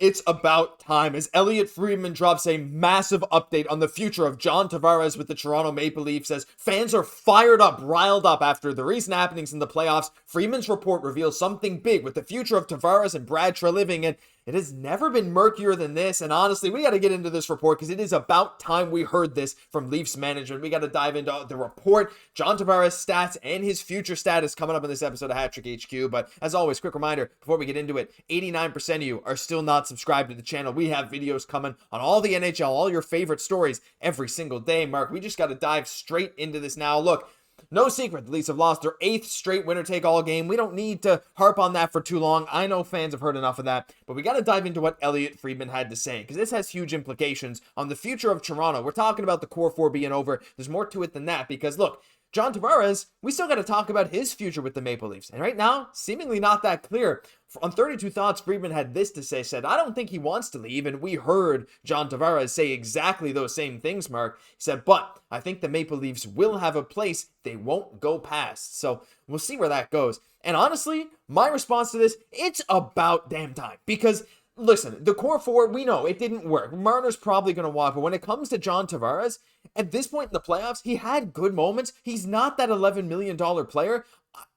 It's about time as Elliotte Friedman drops a massive update on the future of John Tavares with the Toronto Maple Leafs as fans are fired up, riled up after the recent happenings in the playoffs. Friedman's report reveals something big with the future of Tavares and Brad Treliving, and it has never been murkier than this. And honestly, we got to get into this report because it is about time we heard this from Leafs management. We got to dive into the report, John Tavares' stats, and his future status coming up in this episode of Hat Trick HQ. But as always, quick reminder before we get into it, 89% of you are still not subscribed to the channel. We have videos coming on all the NHL, all your favorite stories every single day. Mark, we just got to dive straight into this now. Look, no secret, the Leafs have lost their 8th straight winner-take-all game. We don't need to harp on that for too long. I know fans have heard enough of that, but we got to dive into what Elliotte Friedman had to say, because this has huge implications on the future of Toronto. We're talking about the core four being over. There's more to it than that, because look, John Tavares, we still got to talk about his future with the Maple Leafs. And right now, seemingly not that clear. On 32 Thoughts, Friedman had this to say, said, I don't think he wants to leave. And we heard John Tavares say exactly those same things, Mark. He said, but I think the Maple Leafs will have a place they won't go past. So we'll see where that goes. And honestly, my response to this, it's about damn time. Because listen, the core four, we know it didn't work. Marner's probably going to walk, but when it comes to John Tavares, at this point in the playoffs, he had good moments. He's not that $11 million player.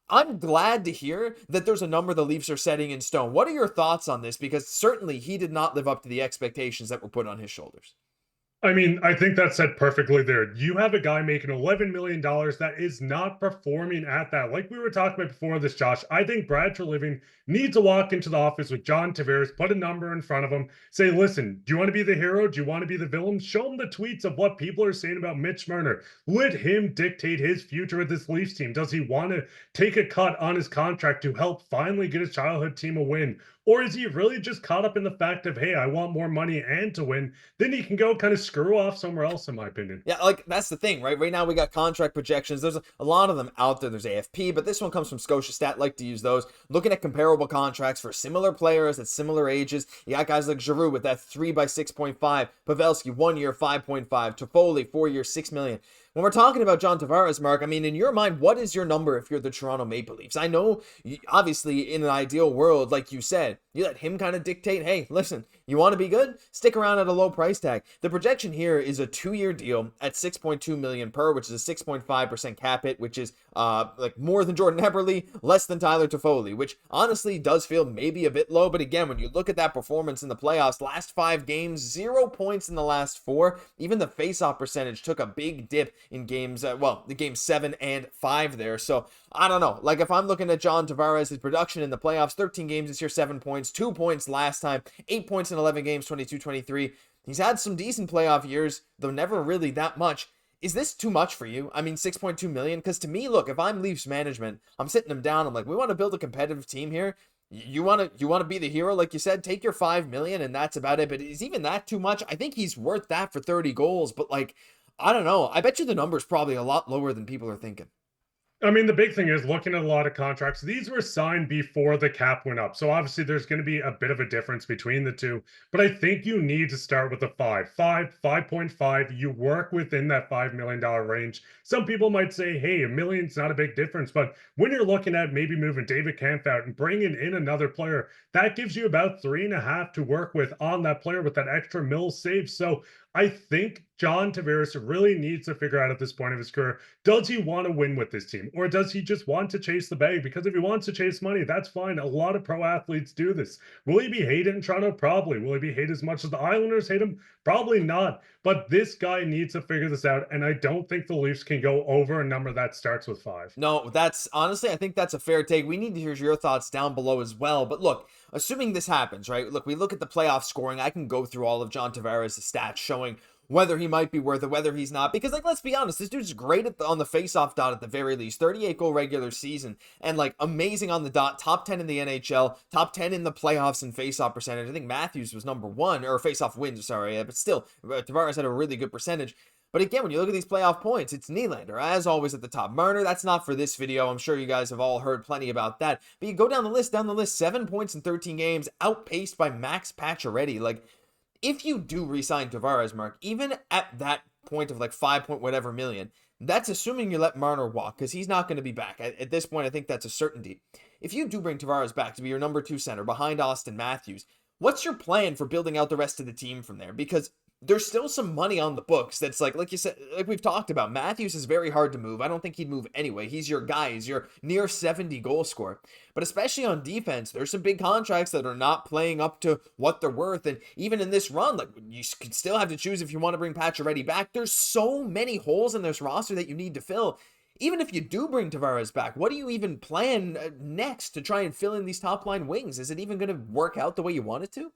I'm glad to hear that there's a number the Leafs are setting in stone. What are your thoughts on this? Because certainly he did not live up to the expectations that were put on his shoulders. I mean, I think that's said perfectly there. You have a guy making $11 million that is not performing at that. Like we were talking about before this, Josh, I think Brad Treliving needs to walk into the office with John Tavares, put a number in front of him, say, listen, do you want to be the hero? Do you want to be the villain? Show him the tweets of what people are saying about Mitch Marner. Let him dictate his future with this Leafs team. Does he want to take a cut on his contract to help finally get his childhood team a win? Or is he really just caught up in the fact of, hey, I want more money and to win? Then he can go kind of screw off somewhere else, in my opinion. Yeah, like that's the thing, right? Right now we got contract projections. There's a lot of them out there. There's AFP, but this one comes from Scotia Stat. Like to use those. Looking at comparable contracts for similar players at similar ages. You got guys like Giroux with that 3 by 6.5. Pavelski 1 year 5.5. Toffoli 4 years 6 million. When we're talking about John Tavares, Mark, I mean, in your mind, what is your number if you're the Toronto Maple Leafs? I know, obviously, in an ideal world, like you said, you let him kind of dictate, hey, listen, you want to be good? Stick around at a low price tag. The projection here is a 2-year deal at $6.2 million per, which is a 6.5% cap hit, which is like more than Jordan Eberle, less than Tyler Toffoli, which honestly does feel maybe a bit low. But again, when you look at that performance in the playoffs, last 5 games, 0 points in the last 4. Even the faceoff percentage took a big dip in games, the game 7 and 5 there. So I don't know. Like if I'm looking at John Tavares, his production in the playoffs, 13 games this year, 7 points, 2 points last time, 8 points in 11 games, 22-23. He's had some decent playoff years, though never really that much. Is this too much for you? I mean, 6.2 million? Because to me, look, if I'm Leafs management, I'm sitting them down. I'm like, we want to build a competitive team here. You want to be the hero, like you said, take your 5 million and that's about it. But is even that too much? I think he's worth that for 30 goals. But like, I don't know. I bet you the number's probably a lot lower than people are thinking. I mean, the big thing is looking at a lot of contracts. These were signed before the cap went up. So obviously there's going to be a bit of a difference between the two. But I think you need to start with a 5.5. You work within that $5 million range. Some people might say, hey, $1 million's not a big difference. But when you're looking at maybe moving David Kampf out and bringing in another player, that gives you about 3.5 to work with on that player with that extra mill save. So I think John Tavares really needs to figure out at this point of his career, does he want to win with this team? Or does he just want to chase the bag? Because if he wants to chase money, that's fine. A lot of pro athletes do this. Will he be hated in Toronto? Probably. Will he be hated as much as the Islanders hate him? Probably not. But this guy needs to figure this out. And I don't think the Leafs can go over a number that starts with 5. No, that's honestly, I think that's a fair take. We need to hear your thoughts down below as well. But look, assuming this happens, right? Look, we look at the playoff scoring. I can go through all of John Tavares' stats showing whether he might be worth it, whether he's not. Because, like, let's be honest, this dude's great on the face-off dot at the very least. 38-goal regular season. And, like, amazing on the dot. Top 10 in the NHL. Top 10 in the playoffs in face-off percentage. I think Matthews was number 1. Or face-off wins, sorry. But still, Tavares had a really good percentage. But again, when you look at these playoff points, it's Nylander, as always, at the top. Marner, that's not for this video. I'm sure you guys have all heard plenty about that. But you go down the list, 7 points in 13 games, outpaced by Max Pacioretty. Like, if you do re-sign Tavares, Mark, even at that point of like 5 point whatever million, that's assuming you let Marner walk, because he's not going to be back. At this point, I think that's a certainty. If you do bring Tavares back to be your number 2 center behind Auston Matthews, What's your plan for building out the rest of the team from there? Because there's still some money on the books that's like you said, like we've talked about, Matthews is very hard to move. I don't think he'd move anyway. He's your guy. He's your near 70 goal scorer. But especially on defense, there's some big contracts that are not playing up to what they're worth. And even in this run, like you can still have to choose if you want to bring Pacioretty back. There's so many holes in this roster that you need to fill. Even if you do bring Tavares back, what do you even plan next to try and fill in these top line wings? Is it even going to work out the way you want it to?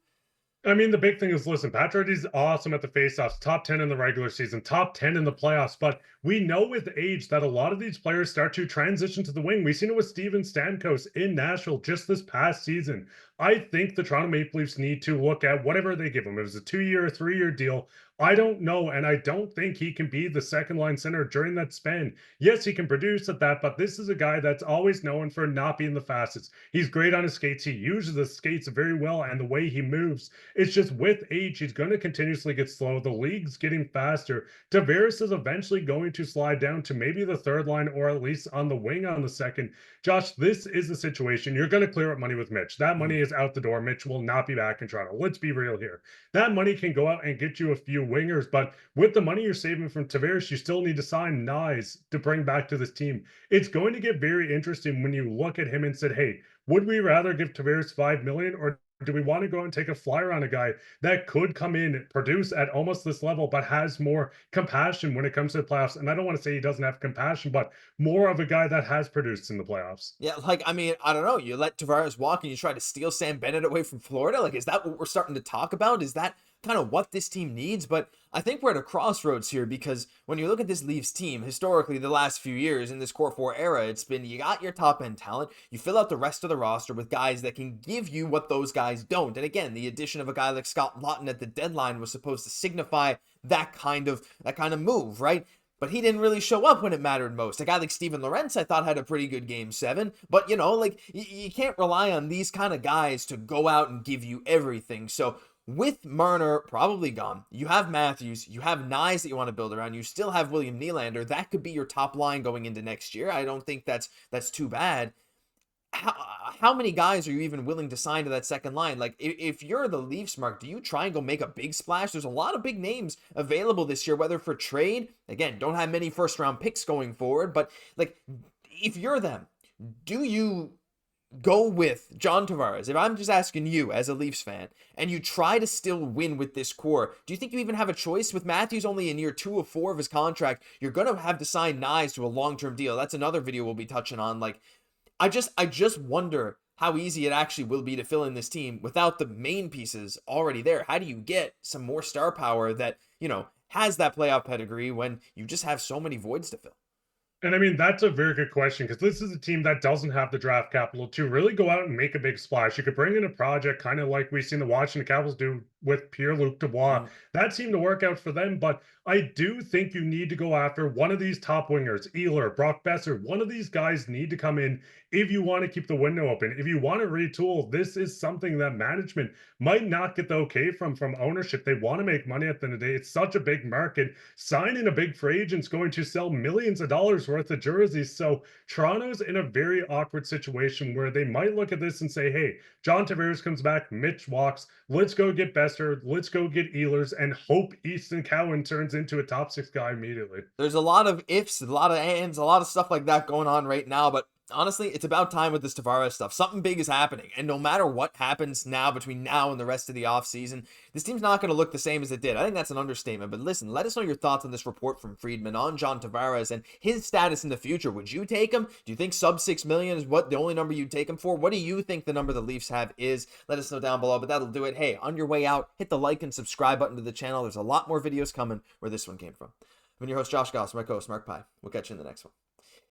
I mean, the big thing is, listen, Pacioretty's awesome at the faceoffs, top 10 in the regular season, top 10 in the playoffs. But we know with age that a lot of these players start to transition to the wing. We've seen it with Steven Stamkos in Nashville just this past season. I think the Toronto Maple Leafs need to look at whatever they give him. It was a 2-year or 3-year deal. I don't know, and I don't think he can be the second line center during that span. Yes, he can produce at that, but this is a guy that's always known for not being the fastest. He's great on his skates. He uses the skates very well, and the way he moves. It's just with age, he's going to continuously get slow. The league's getting faster. Tavares is eventually going to slide down to maybe the third line or at least on the wing on the second. Josh, this is the situation. You're going to clear up money with Mitch. That money is out the door. Mitch will not be back in Toronto. Let's be real here. That money can go out and get you a few wingers, but with the money you're saving from Tavares, you still need to sign Nyes to bring back to this team. It's going to get very interesting when you look at him and said, hey, would we rather give Tavares $5 million, or do we want to go and take a flyer on a guy that could come in, produce at almost this level, but has more compassion when it comes to the playoffs? And I don't want to say he doesn't have compassion, but more of a guy that has produced in the playoffs. Yeah, like, I mean, I don't know. You let Tavares walk and you try to steal Sam Bennett away from Florida. Like, is that what we're starting to talk about? Is that kind of what this team needs? But I think we're at a crossroads here, because when you look at this Leafs team, historically, the last few years in this Core 4 era, it's been you got your top end talent, you fill out the rest of the roster with guys that can give you what those guys don't. And again, the addition of a guy like Scott Laughton at the deadline was supposed to signify that kind of move, right? But he didn't really show up when it mattered most. A guy like Steven Lorentz, I thought, had a pretty good game 7. But, you know, like, you can't rely on these kind of guys to go out and give you everything. So with Marner probably gone, you have Matthews, you have Nyes that you want to build around, you still have William Nylander. That could be your top line going into next year. I don't think that's too bad. How many guys are you even willing to sign to that second line? Like, if you're the Leafs, Mark, do you try and go make a big splash? There's a lot of big names available this year, whether for trade. Again, don't have many first-round picks going forward, but, like, if you're them, do you go with John Tavares? If I'm just asking you as a Leafs fan, and you try to still win with this core, do you think you even have a choice? With Matthews only in year 2 of 4 of his contract, you're going to have to sign Nyes to a long-term deal. That's another video we'll be touching on. Like, I just wonder how easy it actually will be to fill in this team without the main pieces already there. How do you get some more star power that, you know, has that playoff pedigree when you just have so many voids to fill? And I mean, that's a very good question, because this is a team that doesn't have the draft capital to really go out and make a big splash. You could bring in a project kind of like we've seen the Washington Capitals do with Pierre-Luc Dubois. That seemed to work out for them, but I do think you need to go after one of these top wingers, Ehlers, Brock Besser. One of these guys need to come in if you want to keep the window open. If you want to retool, this is something that management might not get the okay from ownership. They want to make money at the end of the day. It's such a big market. Signing a big free agent's going to sell millions of dollars worth of jerseys. So Toronto's in a very awkward situation where they might look at this and say, hey, John Tavares comes back, Mitch walks, let's go get Besser, let's go get Ehlers, and hope Easton Cowan turns into a top 6 guy immediately. There's a lot of ifs, a lot of ands, a lot of stuff like that going on right now, but honestly, it's about time with this Tavares stuff. Something big is happening, and no matter what happens now between now and the rest of the offseason, this team's not going to look the same as it did. I think that's an understatement, but listen, let us know your thoughts on this report from Friedman on John Tavares and his status in the future. Would you take him? Do you think sub $6 million is what the only number you'd take him for? What do you think the number the Leafs have is? Let us know down below, but that'll do it. Hey, on your way out, hit the like and subscribe button to the channel. There's a lot more videos coming where this one came from. I've been your host, Josh Gosse, my co-host, Mark Pye. We'll catch you in the next one.